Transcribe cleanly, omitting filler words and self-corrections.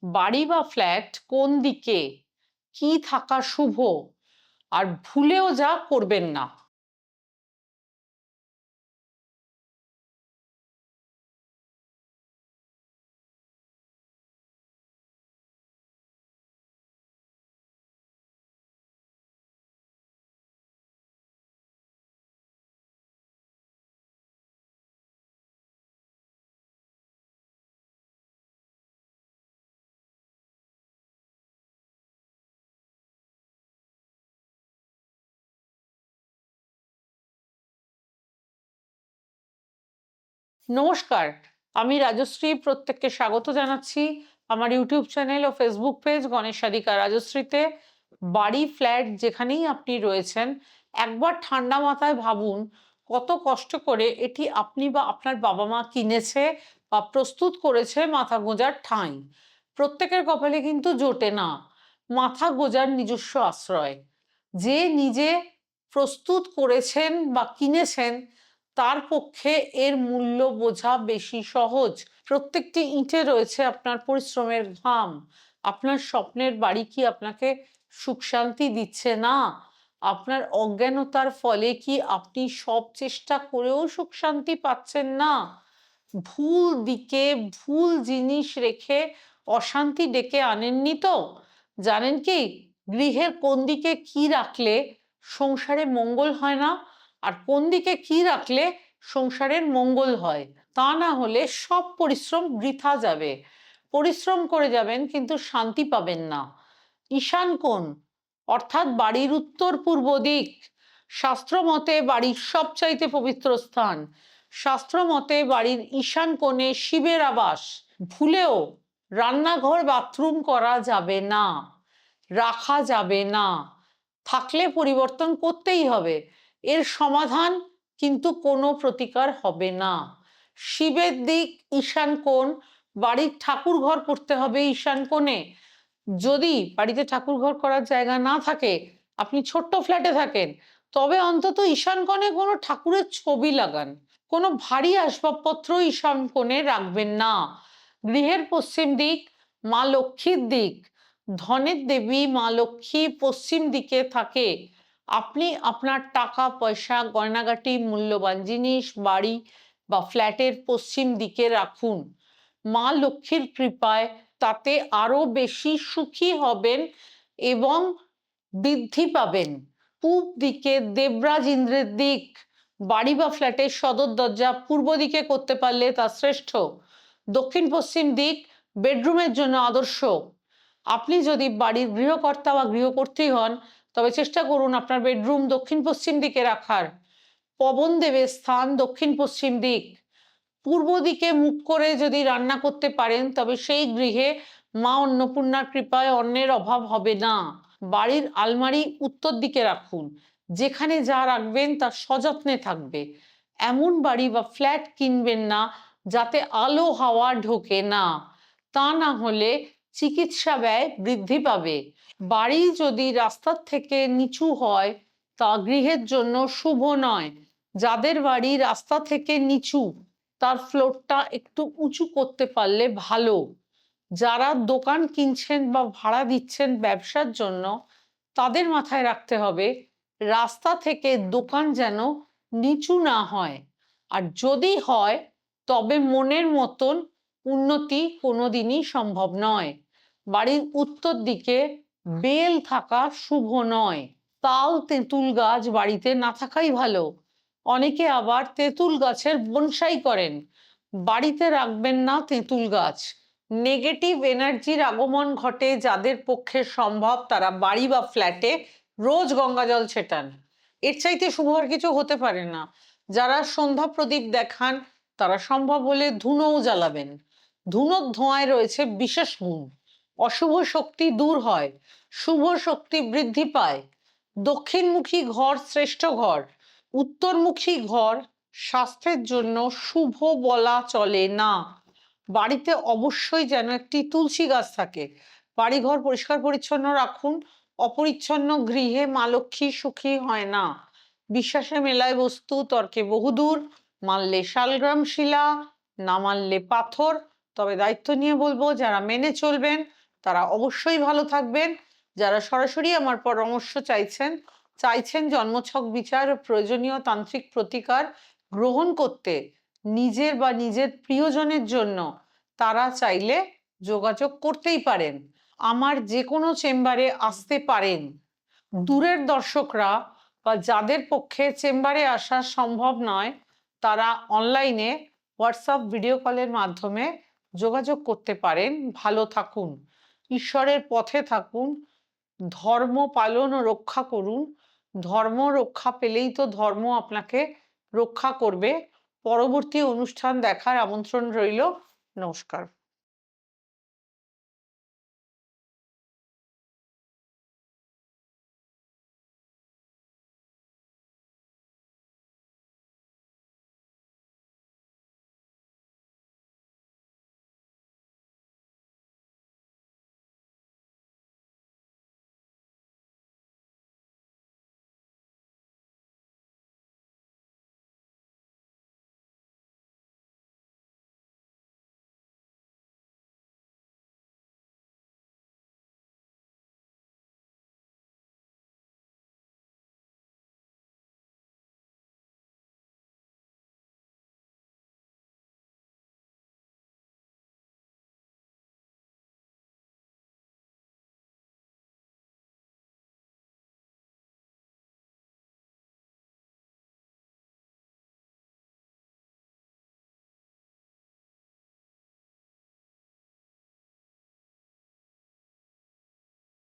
বাড়ি বা ফ্ল্যাট কোন দিকে কি থাকা শুভ, আর ভুলেও যা করবেন না। নমস্কার, আমি রাজশ্রী। প্রত্যেককে স্বাগত জানাচ্ছি আমার ইউটিউব চ্যানেল ও ফেসবুক পেজ গণেশ সাধিকা রাজশ্রীতে। বাড়ি ফ্ল্যাট যেখানেই আপনি রয়েছেন, একবার ঠান্ডা মাথায় ভাবুন কত কষ্ট করে এটি আপনি বা আপনার বাবা মা কিনেছে বা প্রস্তুত করেছে মাথা গোঁজার ঠাঁই। প্রত্যেকের কপালে কিন্তু জোটে না মাথা গোঁজার নিজস্ব আশ্রয়। যে নিজে প্রস্তুত করেছেন বা কিনেছেন তার পক্ষে এর মূল্য বোঝা বেশি সহজ। প্রত্যেকটি ইঁটে রয়েছে আপনার পরিশ্রমের ঘাম। আপনার স্বপ্নের বাড়ি কি আপনাকে সুখ শান্তি দিচ্ছে না? আপনার অজ্ঞানতার ফলে কি আপনি সব চেষ্টা করেও সুখ শান্তি পাচ্ছেন না? ভুল দিকে ভুল জিনিস রেখে অশান্তি ডেকে আনেননি তো? জানেন কি, গৃহের কোন দিকে কি রাখলে সংসারে মঙ্গল হয় না, আর কোন দিকে কি রাখলে সংসারের মঙ্গল হয়? তা না হলে সব পরিশ্রম বৃথা যাবে। পরিশ্রম করে যাবেন কিন্তু শান্তি পাবেন না। ঈশান কোণ অর্থাৎ বাড়ির উত্তর পূর্ব দিক শাস্ত্র মতে বাড়ির সবচাইতে পবিত্র স্থান। শাস্ত্র মতে বাড়ির ঈশান কোণে শিবের আবাস। ভুলেও রান্নাঘর বাথরুম করা যাবে না, রাখা যাবে না। থাকলে পরিবর্তন করতেই হবে। এর সমাধান কিন্তু কোনো প্রতিকার হবে না। শিবের দিক ঈশান কোণ, বাড়ির ঠাকুর ঘর করতে হবে ঈশান কোণে। যদি বাড়িতে ঠাকুর ঘর করার জায়গা না থাকে, আপনি ছোট্ট ফ্ল্যাটে থাকেন, তবে অন্তত ঈশান কোণে কোনো ঠাকুরের ছবি লাগান। কোনো ভারী আসবাবপত্র ঈশান কোণে রাখবেন না। গৃহের পশ্চিম দিক মা লক্ষ্মীর দিক। ধনের দেবী মা লক্ষ্মী পশ্চিম দিকে থাকে। আপনি আপনার টাকা পয়সা গয়নাগাটি মূল্যবান জিনিস বাড়ি বা ফ্ল্যাটের পশ্চিম দিকে রাখুন। মা লক্ষ্মীর কৃপায় তাতে আরো বেশি সুখী হবেন এবং বৃদ্ধি পাবেন। পূব দিকে দেবরাজ ইন্দ্রের দিক। বাড়ি বা ফ্ল্যাটের সদর দরজা পূর্ব দিকে করতে পারলে তা শ্রেষ্ঠ। দক্ষিণ পশ্চিম দিক বেডরুমের জন্য আদর্শ। আপনি যদি বাড়ির গৃহকর্তা বা গৃহকর্ত্রী হন, তবে চেষ্টা করুন আপনার বেডরুম দক্ষিণ পশ্চিম দিকে রাখার। পবন দেবের স্থান দক্ষিণ পশ্চিম দিক। পূর্ব দিকে মুখ করে যদি রান্না করতে পারেন, তবে সেই গৃহে মা অন্নপূর্ণার কৃপায় অন্নের অভাব হবে না। বাড়ির আলমারি উত্তর দিকে রাখুন। যেখানে যা রাখবেন তা সযত্নে থাকবে। এমন বাড়ি বা ফ্ল্যাট কিনবেন না যাতে আলো হাওয়া ঢোকে না, তা না হলে চিকিৎসা ব্যয় বৃদ্ধি পাবে। বাড়ি যদি রাস্তার থেকে নিচু হয় তা গৃহের জন্য শুভ নয়। যাদের বাড়ি রাস্তা থেকে নিচু, তার ফ্লোরটা একটু উঁচু করতে পারলে ভালো। যারা দোকান কিনছেন বা ভাড়া দিচ্ছেন ব্যবসার জন্য, তাদের মাথায় রাখতে হবে রাস্তা থেকে দোকান যেন নিচু না হয়। আর যদি হয়, তবে মনের মতন উন্নতি কোনোদিনই সম্ভব নয়। বাড়ির উত্তর দিকে বেল থাকা শুভ নয়। তাল তেঁতুল গাছ বাড়িতে না থাকাই ভালো। অনেকে আবার তেঁতুল গাছের বনসাই করেন। বাড়িতে রাখবেন না তেঁতুল গাছ। নেগেটিভ এনার্জির আগমন ঘটে। যাদের পক্ষে সম্ভব তারা বাড়ি বা ফ্ল্যাটে রোজ গঙ্গা জল ছেটান। এর চাইতে শুভ আর কিছু হতে পারে না। যারা সন্ধ্যা প্রদীপ দেখান, তারা সম্ভব হলে ধুনোও জ্বালাবেন। ধুনোর ধোঁয়ায় রয়েছে বিশেষ গুণ। অশুভ শক্তি দূর হয়, শুভ শক্তি বৃদ্ধি পায়। দক্ষিণমুখী ঘর শ্রেষ্ঠ ঘর। উত্তরমুখী ঘর স্বাস্থ্যের জন্য শুভ বলা চলে না। বাড়িতে অবশ্যই যেন একটি তুলসী গাছ থাকে। বাড়িঘর পরিষ্কার পরিচ্ছন্ন রাখুন। অপরিচ্ছন্ন গৃহে মা লক্ষ্মী সুখী হয় না। বিশ্বাসে মেলায় বস্তু, তর্কে বহুদূর। মানলে শালগ্রাম শিলা, না মানলে পাথর। তবে দায়িত্ব নিয়ে বলবো, যারা মেনে চলবেন তারা অবশ্যই ভালো থাকবেন। যারা সরাসরি আমার পরামর্শ চাইছেন জন্মছক বিচার ও প্রয়োজনীয় তান্ত্রিক প্রতিকার গ্রহণ করতে নিজের বা নিজের প্রিয়জনের জন্য, তারা চাইলে যোগাযোগ করতেই পারেন। আমার যে কোনো চেম্বারে আসতে পারেন। দূরের দর্শকরা বা যাদের পক্ষে চেম্বারে আসা সম্ভব নয়, তারা অনলাইনে হোয়াটসঅ্যাপ ভিডিও কলের মাধ্যমে যোগাযোগ করতে পারেন। ভালো থাকুন, ঈশ্বরের পথে থাকুন, ধর্ম পালন ও রক্ষা করুন। ধর্ম রক্ষা পেলেই তো ধর্ম আপনাকে রক্ষা করবে। পরবর্তী অনুষ্ঠান দেখার আমন্ত্রণ রইল। নমস্কার।